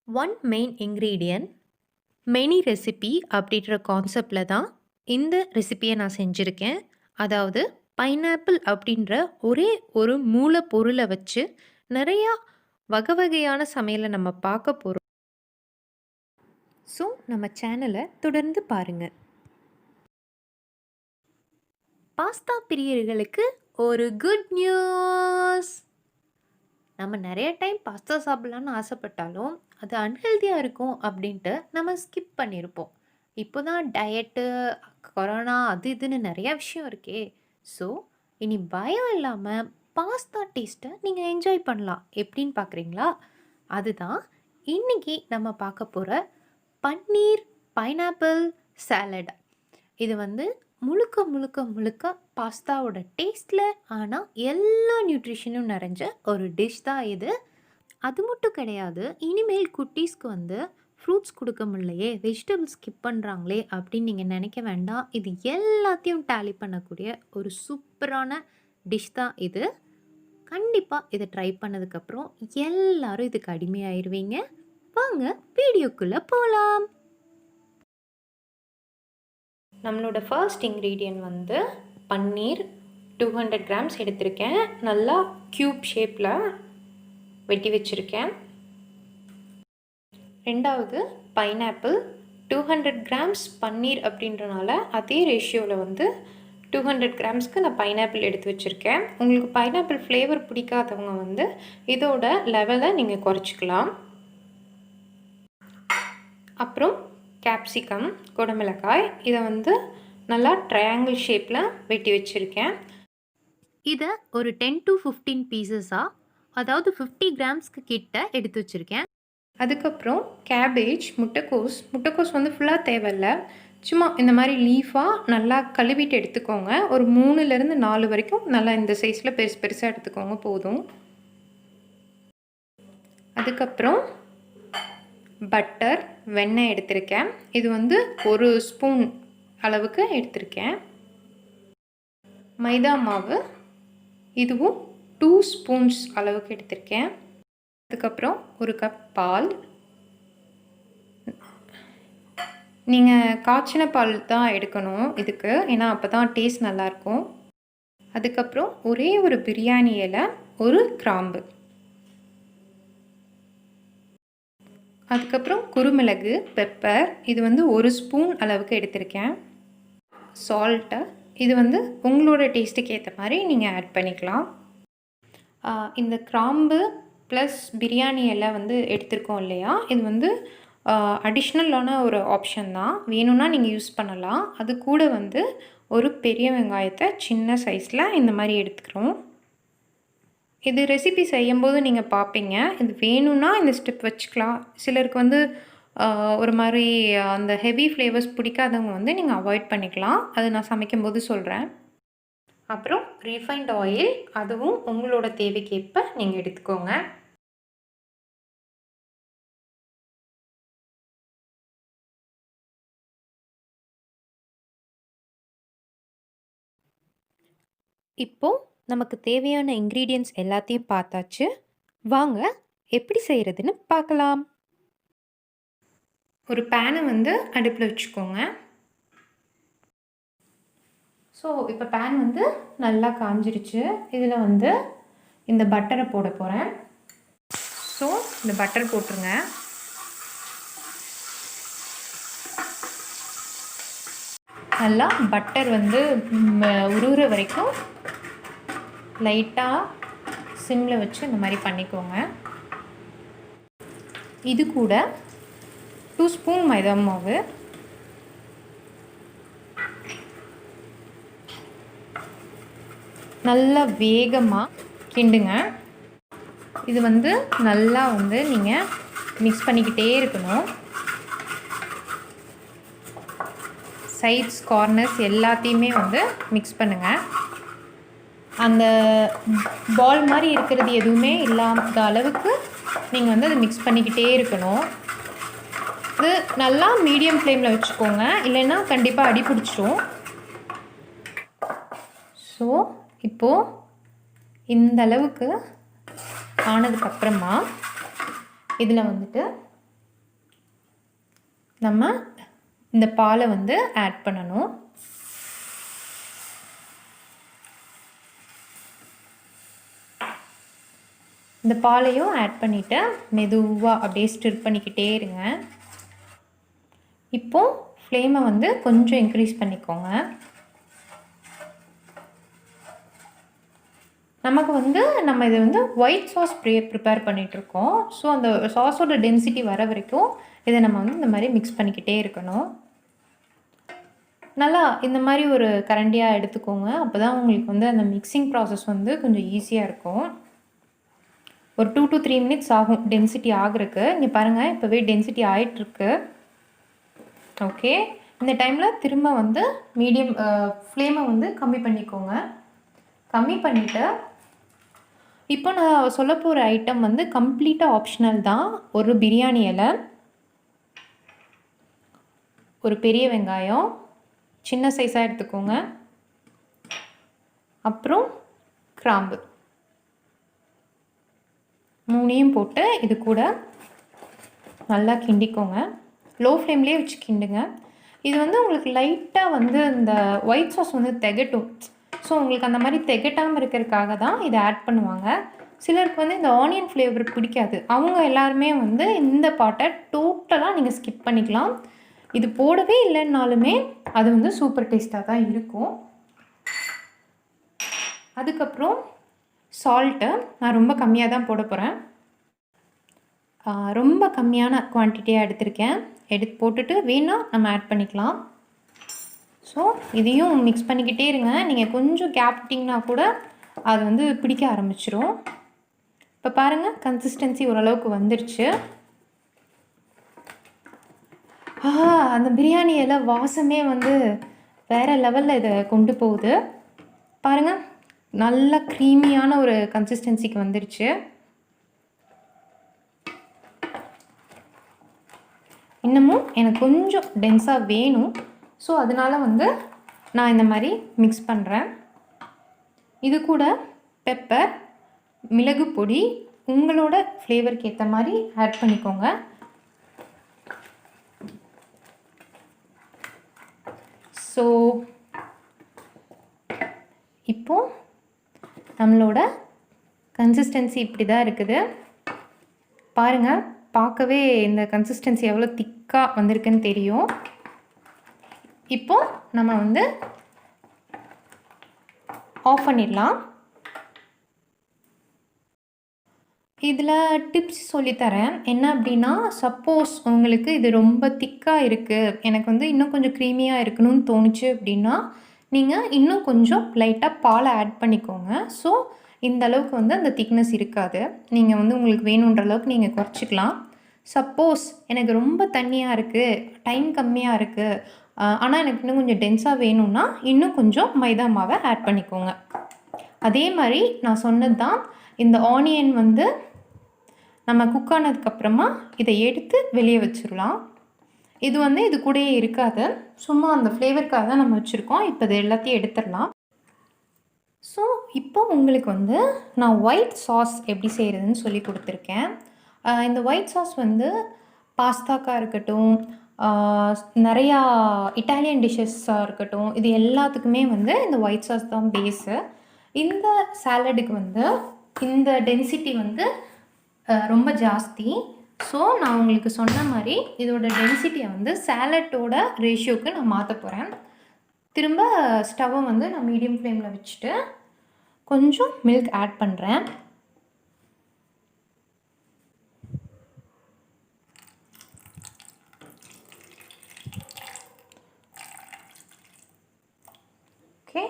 One main ingredient many recipe அப்படின்ற கான்செப்டில் தான் இந்த ரெசிபியை நான் செஞ்சுருக்கேன். அதாவது பைனாப்பிள் அப்படின்ற ஒரே ஒரு மூலப்பொருளை வச்சு நிறையா வகை வகையான சமையலை நம்ம பார்க்க போகிறோம். ஸோ நம்ம சேனலை தொடர்ந்து பாருங்கள். பாஸ்தா பிரியர்களுக்கு ஒரு குட் நியூஸ். நம்ம நிறைய டைம் பாஸ்தா சாப்பிட்லான்னு ஆசைப்பட்டாலும் அது அன்ஹெல்தியாக இருக்கும் அப்படின்ட்டு நம்ம ஸ்கிப் பண்ணியிருப்போம். இப்போ தான் டயட்டு, கொரோனா அது இதுன்னு நிறையா விஷயம் இருக்கே. ஸோ இனி பயம் இல்லாமல் பாஸ்தா டேஸ்ட்டை நீங்கள் என்ஜாய் பண்ணலாம். எப்படின்னு பார்க்குறீங்களா? அதுதான் இன்றைக்கி நம்ம பார்க்க போகிற பன்னீர் பைனாப்பிள் சாலட். இது முழுக்க முழுக்க முழுக்க பாஸ்தாவோட டேஸ்ட்டில் ஆனால் எல்லா நியூட்ரிஷனும் நிறைஞ்ச ஒரு டிஷ் தான் இது. அது மட்டும் கிடையாது, இனிமேல் குட்டீஸ்க்கு ஃப்ரூட்ஸ் கொடுக்க முடியலையே, வெஜிடபிள்ஸ் ஸ்கிப் பண்ணுறாங்களே அப்படின்னு நீங்கள் நினைக்க வேண்டாம். இது எல்லாத்தையும் டேலி பண்ணக்கூடிய ஒரு சூப்பரான டிஷ் தான் இது. கண்டிப்பாக இதை ட்ரை பண்ணதுக்கப்புறம் எல்லாரும் இதுக்கு அடிமையாயிருவீங்க. வாங்க வீடியோக்குள்ளே போகலாம். நம்மளோட ஃபர்ஸ்ட் இன்க்ரீடியன்ட் பன்னீர் 200 கிராம்ஸ் எடுத்திருக்கேன். நல்லா க்யூப் ஷேப்பில் வெட்டி வச்சுருக்கேன். ரெண்டாவது பைனாப்பிள் 200 கிராம்ஸ் பன்னீர் அப்படின்றனால அதே ரேஷியோவில் 200 கிராம்ஸ்க்கு நான் பைனாப்பிள் எடுத்து வச்சுருக்கேன். உங்களுக்கு பைனாப்பிள் ஃப்ளேவர் பிடிக்காதவங்க இதோட லெவலை நீங்கள் குறைச்சிக்கலாம். அப்புறம் கேப்சிகம், குடமிளகாய், இதை நல்லா ட்ரையாங்கிள் ஷேப்பில் வெட்டி வச்சுருக்கேன். இதை ஒரு 10 to 15 பீசஸாக, அதாவது 50 கிராம்ஸ்க்கு கிட்ட எடுத்து வச்சுருக்கேன். அதுக்கப்புறம் கேபேஜ், முட்டைக்கோஸ் ஃபுல்லாக தேவையில்லை, சும்மா இந்த மாதிரி லீஃபாக நல்லா கழுவிட்டு எடுத்துக்கோங்க. ஒரு 3லேருந்து 4 வரைக்கும் நல்லா இந்த சைஸில் பெருசாக எடுத்துக்கோங்க, போதும். அதுக்கப்புறம் பட்டர், வெண்ணெய் எடுத்திருக்கேன். இது 1 ஸ்பூன் அளவுக்கு எடுத்திருக்கேன். மைதா மாவு, இதுவும் 2 ஸ்பூன்ஸ் அளவுக்கு எடுத்திருக்கேன். அதுக்கப்புறம் 1 கப் பால். நீங்கள் காய்ச்சின பால் தான் எடுக்கணும் இதுக்கு, ஏன்னா அப்போ தான் டேஸ்ட் நல்லாயிருக்கும். அதுக்கப்புறம் ஒரே ஒரு பிரியாணி இலை, 1 கிராம்பு. அதுக்கப்புறம் குருமிளகு, பெப்பர், இது 1 ஸ்பூன் அளவுக்கு எடுத்திருக்கேன். சால்ட்டு, இது உங்களோட டேஸ்ட்டுக்கு ஏற்ற மாதிரி நீங்கள் ஆட் பண்ணிக்கலாம். இந்த கிராம்பு ப்ளஸ் பிரியாணி எல்லாம் எடுத்திருக்கோம் இல்லையா, இது அடிஷ்னலான ஒரு ஆப்ஷன் தான். வேணும்னா நீங்கள் யூஸ் பண்ணலாம். அது கூட ஒரு பெரிய வெங்காயத்தை சின்ன சைஸில் இந்த மாதிரி எடுத்துக்கிறோம். இது ரெசிபி செய்யும்போது நீங்கள் பார்ப்பீங்க. இது வேணும்னா இந்த ஸ்டெப் வச்சுக்கலாம். சிலருக்கு ஒரு மாதிரி அந்த ஹெவி ஃப்ளேவர்ஸ் பிடிக்காதவங்க நீங்கள் அவாய்ட் பண்ணிக்கலாம். அது நான் சமைக்கும்போது சொல்கிறேன். அப்புறம் ரீஃபைண்ட் ஆயில், அதுவும் உங்களோட தேவைக்கேற்ப நீங்கள் எடுத்துக்கோங்க. இப்போது நமக்கு தேவையான இன்க்ரீடியன்ட்ஸ் எல்லாத்தையும் பார்த்தாச்சு. வாங்க எப்படி செய்கிறதுன்னு பார்க்கலாம். ஒரு பேனை அடுப்பில் வச்சுக்கோங்க. ஸோ இப்போ பேன் நல்லா காஞ்சிருச்சு. இதில் இந்த பட்டரை போட போகிறேன். ஸோ இந்த பட்டர் போட்டுருங்க. நல்லா பட்டர் உருகிற வரைக்கும் லைட்டாக சிம்மில் வச்சு இந்த மாதிரி பண்ணிக்கோங்க. இது கூட 2 ஸ்பூன் மைதா மாவு, நல்லா வேகமாக கிண்டுங்க. இது நல்லா நீங்கள் மிக்ஸ் பண்ணிக்கிட்டே இருக்கணும். சைட்ஸ், கார்னர்ஸ் எல்லாத்தையுமே மிக்ஸ் பண்ணுங்கள். அந்த பால் மாதிரி இருக்கிறது எதுவுமே இல்லாத அளவுக்கு நீங்கள் அதை மிக்ஸ் பண்ணிக்கிட்டே இருக்கணும். இது நல்லா மீடியம் ஃப்ளேமில் வச்சுக்கோங்க, இல்லைன்னா கண்டிப்பாக அடி பிடிச்சிரும். ஸோ இப்போது இந்த அளவுக்கு ஆனதுக்கப்புறமா இதில் நம்ம இந்த பாலை வந்து ஆட் பண்ணணும். இந்த பாலையும் ஆட் பண்ணிவிட்டு மெதுவாக அப்படியே ஸ்டிர் பண்ணிக்கிட்டே இருங்க. இப்போது ஃப்ளேமை வந்து கொஞ்சம் இன்க்ரீஸ் பண்ணிக்கோங்க. நமக்கு வந்து நம்ம இது வந்து ஒயிட் சாஸ் ப்ரிப்பேர் பண்ணிகிட்ருக்கோம். ஸோ அந்த சாஸோட டென்சிட்டி வர வரைக்கும் இதை நம்ம வந்து இந்த மாதிரி மிக்ஸ் பண்ணிக்கிட்டே இருக்கணும். நல்லா இந்த மாதிரி ஒரு கரண்டியாக எடுத்துக்கோங்க. அப்போ தான் உங்களுக்கு வந்து அந்த மிக்சிங் ப்ராசஸ் வந்து கொஞ்சம் ஈஸியாக இருக்கும். ஒரு 2 to 3 minutes ஆகும் டென்சிட்டி ஆகுறதுக்கு. இங்கே பாருங்கள், இப்போவே டென்சிட்டி ஆகிட்டுருக்கு. ஓகே, இந்த டைமில் திரும்ப வந்து மீடியம் ஃப்ளேமை வந்து கம்மி பண்ணிக்கோங்க. கம்மி பண்ணிவிட்டு இப்போ நான் சொல்ல போகிற ஐட்டம் வந்து கம்ப்ளீட்டாக ஆப்ஷனல் தான். ஒரு பிரியாணி இலை, ஒரு பெரிய வெங்காயம் சின்ன சைஸாக எடுத்துக்கோங்க, அப்புறம் கிராம்பு, 3 போட்டு இது கூட நல்லா கிண்டிக்கோங்க. லோ ஃப்ளேம்லேயே வச்சு கிண்டுங்க. இது வந்து உங்களுக்கு லைட்டாக வந்து இந்த ஒயிட் சாஸ் வந்து திகட்டும். ஸோ உங்களுக்கு அந்த மாதிரி திகட்டாமல் இருக்கிறதுக்காக தான் இதை ஆட் பண்ணுவாங்க. சிலருக்கு வந்து இந்த ஆனியன் ஃப்ளேவர் பிடிக்காது. அவங்க எல்லாருமே வந்து இந்த பாட்டை டோட்டலாக நீங்கள் ஸ்கிப் பண்ணிக்கலாம். இது போடவே இல்லைன்னாலுமே அது வந்து சூப்பர் டேஸ்ட்டாக தான் இருக்கும். அதுக்கப்புறம் சால்ட்டு நான் ரொம்ப கம்மியாக தான் போட போகிறேன். ரொம்ப கம்மியான குவான்டிட்டியாக எடுத்திருக்கேன். போட்டுட்டு வேணால் நம்ம ஆட் பண்ணிக்கலாம். ஸோ இதையும் மிக்ஸ் பண்ணிக்கிட்டே இருங்க. நீங்கள் கொஞ்சம் கேப் விட்டிங்கன்னா கூட அது வந்து பிடிக்க ஆரம்பிச்சிரும். இப்போ பாருங்கள், கன்சிஸ்டன்சி ஓரளவுக்கு வந்துருச்சு. அந்த பிரியாணி எல்லாம் வாசமே வந்து வேறு லெவலில் இதை கொண்டு போகுது. பாருங்கள், நல்ல க்ரீமியான ஒரு கன்சிஸ்டன்சிக்கு வந்துருச்சு. இன்னமும் எனக்கு கொஞ்சம் டென்ஸாக வேணும். ஸோ அதனால் வந்து நான் இந்த மாதிரி மிக்ஸ் பண்ணுறேன். இது கூட பெப்பர், மிளகு பொடி உங்களோட ஃப்ளேவருக்கு ஏற்ற மாதிரி ஆட் பண்ணிக்கோங்க. ஸோ இப்போது நம்மளோட கன்சிஸ்டன்சி இப்படி தான் இருக்குது. பாருங்கள், பார்க்கவே இந்த கன்சிஸ்டன்சி எவ்வளோ திக்காக வந்திருக்குன்னு தெரியும். இப்போது நம்ம வந்து ஆஃப் பண்ணிடலாம். இதில் டிப்ஸ் சொல்லித்தரேன். என்ன அப்படின்னா, சப்போஸ் உங்களுக்கு இது ரொம்ப திக்காக இருக்குது, எனக்கு வந்து இன்னும் கொஞ்சம் க்ரீமியாக இருக்கணும்னு தோணுச்சு அப்படின்னா நீங்கள் இன்னும் கொஞ்சம் லைட்டாக பாலை ஆட் பண்ணிக்கோங்க. ஸோ இந்த அளவுக்கு வந்து அந்த திக்னஸ் இருக்காது. நீங்கள் வந்து உங்களுக்கு வேணுன்ற அளவுக்கு நீங்கள் குறைச்சிக்கலாம். சப்போஸ் எனக்கு ரொம்ப தண்ணியாக இருக்குது, டைம் கம்மியாக இருக்குது, ஆனால் எனக்கு இன்னும் கொஞ்சம் டென்ஸாக வேணும்னா இன்னும் கொஞ்சம் மைதா மாவை ஆட் பண்ணிக்கோங்க. அதே மாதிரி நான் சொன்னது தான், இந்த ஆனியன் வந்து நம்ம குக் ஆனதுக்கப்புறமா இதை எடுத்து வெளியே வச்சிடலாம். இது வந்து இது கூடயே இருக்காது, சும்மா அந்த ஃப்ளேவருக்காக தான் நம்ம வச்சுருக்கோம். இப்போ இது எல்லாத்தையும் எடுத்துடலாம். ஸோ இப்போ உங்களுக்கு வந்து நான் ஒயிட் சாஸ் எப்படி செய்கிறதுன்னு சொல்லி கொடுத்துருக்கேன். இந்த ஒயிட் சாஸ் வந்து பாஸ்தாக்காக இருக்கட்டும், நிறையா இட்டாலியன் டிஷ்ஷஸாக இருக்கட்டும், இது எல்லாத்துக்குமே வந்து இந்த ஒயிட் சாஸ் தான் பேஸு. இந்த சாலடுக்கு வந்து இந்த டென்சிட்டி வந்து ரொம்ப ஜாஸ்தி. ஸோ நான் உங்களுக்கு சொன்ன மாதிரி இதோட டென்சிட்டியை வந்து சாலட்டோட ரேஷியோவுக்கு நான் மாற்ற போகிறேன். திரும்ப ஸ்டவ்வை வந்து நான் மீடியம் ஃப்ளேமில் வச்சுட்டு கொஞ்சம் மில்க் ஆட் பண்ணுறேன். ஓகே,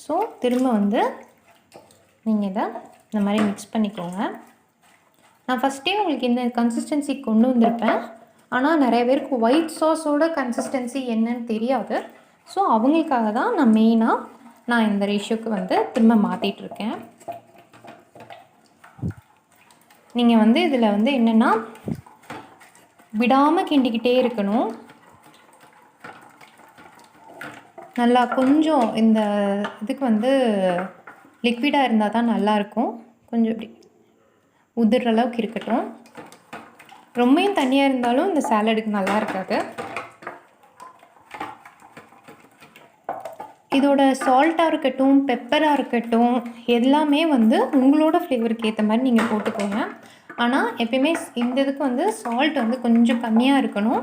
ஸோ திரும்ப வந்து நீங்கள் இதை இந்த மாதிரி மிக்ஸ் பண்ணிக்கோங்க. நான் ஃபஸ்ட்டே உங்களுக்கு இந்த கன்சிஸ்டன்சி கொண்டு வந்திருப்பேன், ஆனால் நிறைய பேருக்கு ஒயிட் சாஸோட கன்சிஸ்டன்சி என்னன்னு தெரியாது. ஸோ அவங்களுக்காக தான் நான் மெயினாக இந்த ரேஷியோக்கு வந்து திரும்ப மாற்றிட்டுருக்கேன். நீங்கள் வந்து இதில் வந்து என்னென்னா விடாமல் கிண்டிக்கிட்டே இருக்கணும். நல்லா கொஞ்சம் இந்த இதுக்கு வந்து லிக்விடாக இருந்தால் தான் நல்லாயிருக்கும். கொஞ்சம் இப்படி உதிர்ற அளவுக்கு இருக்கட்டும். ரொம்பவும் தண்ணியாக இருந்தாலும் இந்த சாலடுக்கு நல்லா இருக்காது. இதோட சால்ட்டாக இருக்கட்டும், பெப்பராக இருக்கட்டும், எல்லாமே வந்து உங்களோட ஃப்ளேவருக்கு ஏற்ற மாதிரி நீங்கள் போட்டுக்கோங்க. ஆனால் எப்பயுமே இந்த இதுக்கு வந்து சால்ட் வந்து கொஞ்சம் கம்மியாக இருக்கணும்,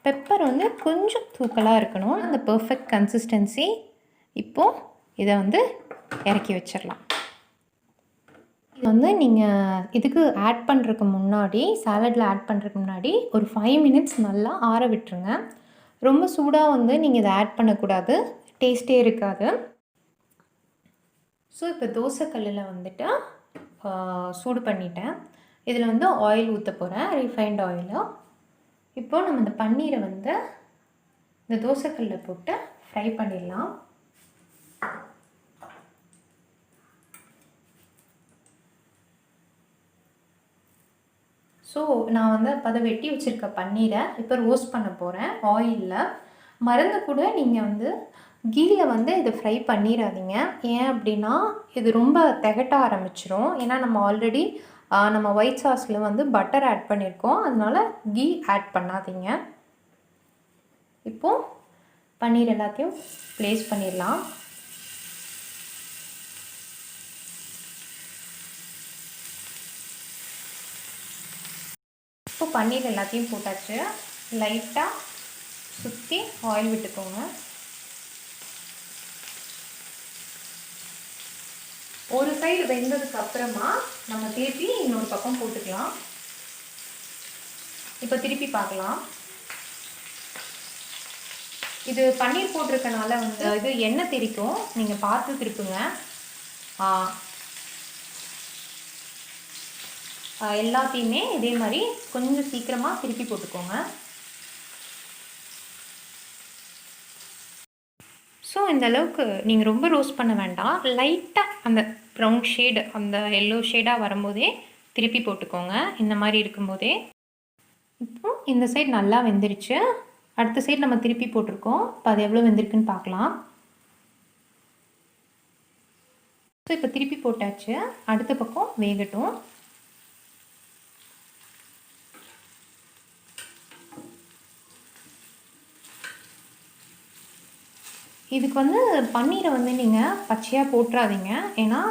பெப்பர் வந்து கொஞ்சம் தூக்கலாக இருக்கணும். அந்த பர்ஃபெக்ட் கன்சிஸ்டன்சி. இப்போது இதை வந்து இறக்கி வச்சிடலாம். இது வந்து நீங்கள் இதுக்கு ஆட் பண்ணுறதுக்கு முன்னாடி, சாலடில் ஆட் பண்ணுறதுக்கு முன்னாடி ஒரு 5 மினிட்ஸ் நல்லா ஆற விட்டுருங்க. ரொம்ப சூடாக வந்து நீங்கள் இதை ஆட் பண்ணக்கூடாது, டேஸ்ட்டே இருக்காது. ஸோ இப்போ தோசைக்கல்லில் வந்துட்டு சூடு பண்ணிட்டேன். இதில் வந்து ஆயில் ஊற்ற போகிறேன், ரிஃபைண்ட் ஆயிலு. இப்போது நம்ம இந்த பன்னீரை வந்து இந்த தோசைக்கல்லில் போட்டு ஃப்ரை பண்ணிடலாம். ஸோ நான் வந்து அப்போ வெட்டி வச்சுருக்க பன்னீரை இப்போ ரோஸ்ட் பண்ண போகிறேன் ஆயிலில். மறந்து கூட நீங்கள் வந்து கீயில் வந்து இதை ஃப்ரை பண்ணிடாதீங்க. ஏன் அப்படின்னா இது ரொம்ப திகட்ட ஆரம்பிச்சிடும். ஏன்னா நம்ம ஆல்ரெடி நம்ம ஒயிட் சாஸில் வந்து பட்டர் ஆட் பண்ணியிருக்கோம், அதனால கீ ஆட் பண்ணாதீங்க. இப்போது பன்னீர் எல்லாத்தையும் ப்ளேஸ் பண்ணிடலாம். இப்போ பன்னீர் எல்லாத்தையும் போட்டாச்சு. லைட்டாக சுற்றி ஆயில் விட்டுக்கோங்க. ஒரு சைடு வெந்ததுக்கு அப்புறமா நம்ம திருப்பி இன்னொரு பக்கம் போட்டுக்கலாம். இப்போ திருப்பி பார்க்கலாம். இது பன்னீர் போட்டிருக்கனால வந்து இது எண்ணெய் தெரிக்கும், நீங்கள் பார்த்து திருப்புங்க. எல்லாத்தையுமே இதே மாதிரி கொஞ்சம் சீக்கிரமாக திருப்பி போட்டுக்கோங்க. ஸோ இந்த அளவுக்கு நீங்கள் ரொம்ப ரோஸ்ட் பண்ண வேண்டாம், லைட்டாக அந்த ப்ரௌன் ஷேடு, அந்த எல்லோ ஷேடாக வரும்போதே திருப்பி போட்டுக்கோங்க. இந்த மாதிரி இருக்கும்போதே. இப்போது இந்த சைடு நல்லா வெந்துருச்சு. அடுத்த சைடு நம்ம திருப்பி போட்டிருக்கோம். இப்போ அது எவ்வளோ வெந்திருக்குன்னு பார்க்கலாம். ஸோ இப்போ திருப்பி போட்டாச்சு, அடுத்த பக்கம் வேகட்டும். இதுக்கு வந்து பன்னீரை வந்து நீங்கள் பச்சையாக போட்டுறாதீங்க. ஏன்னா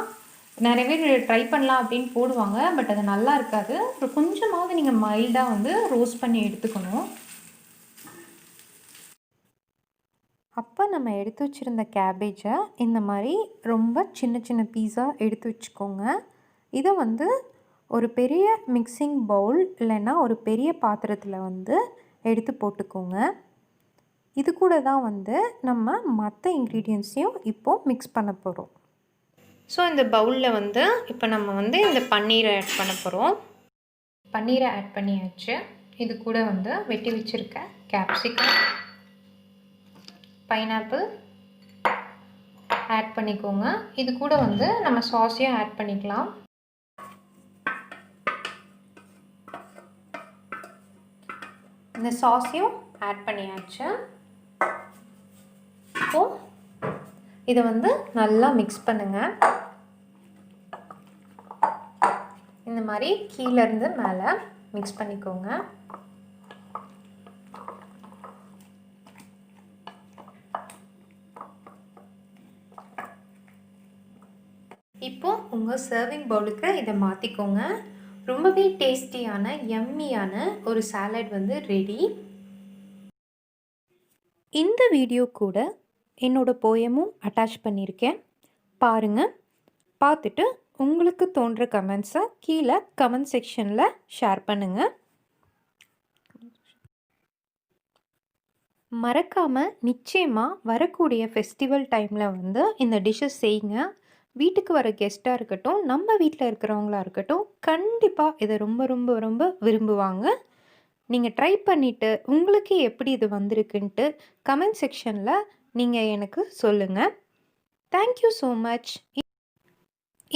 நிறைய பேர் ட்ரை பண்ணலாம் அப்படின்னு போடுவாங்க, பட் அது நல்லா இருக்காது. அப்புறம் கொஞ்சமாவது நீங்கள் மைல்டாக வந்து ரோஸ்ட் பண்ணி எடுத்துக்கணும். அப்போ நம்ம எடுத்து வச்சுருந்த கேபேஜை இந்த மாதிரி ரொம்ப சின்ன சின்ன பீஸாக எடுத்து வச்சுக்கோங்க. இதை வந்து ஒரு பெரிய மிக்சிங் பவுல் இல்லைன்னா ஒரு பெரிய பாத்திரத்தில் வந்து எடுத்து போட்டுக்கோங்க. இது கூட தான் வந்து நம்ம மற்ற இன்க்ரீடியன்ட்ஸையும் இப்போது மிக்ஸ் பண்ண போகிறோம். ஸோ இந்த பவுலில் வந்து இப்போ நம்ம வந்து இந்த பன்னீரை ஆட் பண்ண போகிறோம். பன்னீரை ஆட் பண்ணியாச்சு. இது கூட வந்து வெட்டி வச்சுருக்க கேப்சிகம், பைனாப்பிள் ஆட் பண்ணிக்கோங்க. இது கூட வந்து நம்ம சாஸையும் ஆட் பண்ணிக்கலாம். இந்த சாஸையும் ஆட் பண்ணியாச்சு. இப்போது இதை வந்து நல்லா மிக்ஸ் பண்ணுங்கள். இந்த மாதிரி கீழேருந்து மேலே மிக்ஸ் பண்ணிக்கோங்க. இப்போது உங்கள் சர்விங் பவுலுக்கு இதை மாற்றிக்கோங்க. ரொம்பவே டேஸ்டியான யம்மியான ஒரு சாலட் வந்து ரெடி. இந்த வீடியோ கூட என்னோடய போயமும் அட்டாச் பண்ணியிருக்கேன், பாருங்கள். பார்த்துட்டு உங்களுக்கு தோன்ற கமெண்ட்ஸை கீழே கமெண்ட் செக்ஷனில் ஷேர் பண்ணுங்கள். மறக்காமல் நிச்சயமாக வரக்கூடிய ஃபெஸ்டிவல் டைமில் வந்து இந்த டிஷ்ஷஸ் செய்யுங்க. வீட்டுக்கு வர கெஸ்ட்டாக இருக்கட்டும், நம்ம வீட்டில் இருக்கிறவங்களா இருக்கட்டும், கண்டிப்பாக இதை ரொம்ப ரொம்ப ரொம்ப விரும்புவாங்க. நீங்கள் ட்ரை பண்ணிவிட்டு உங்களுக்கு எப்படி இது வந்திருக்குன்ட்டு கமெண்ட் செக்ஷனில் நீங்கள் எனக்கு சொல்லுங்கள். Thank you so much.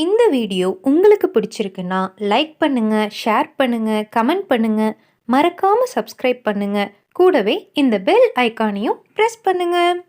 இந்த வீடியோ உங்களுக்கு பிடிச்சிருக்குன்னா லைக் பண்ணுங்கள், ஷேர் பண்ணுங்கள், கமெண்ட் பண்ணுங்கள், மறக்காமல் சப்ஸ்கிரைப் பண்ணுங்கள். கூடவே இந்த பெல் ஐக்கானையும் ப்ரெஸ் பண்ணுங்கள்.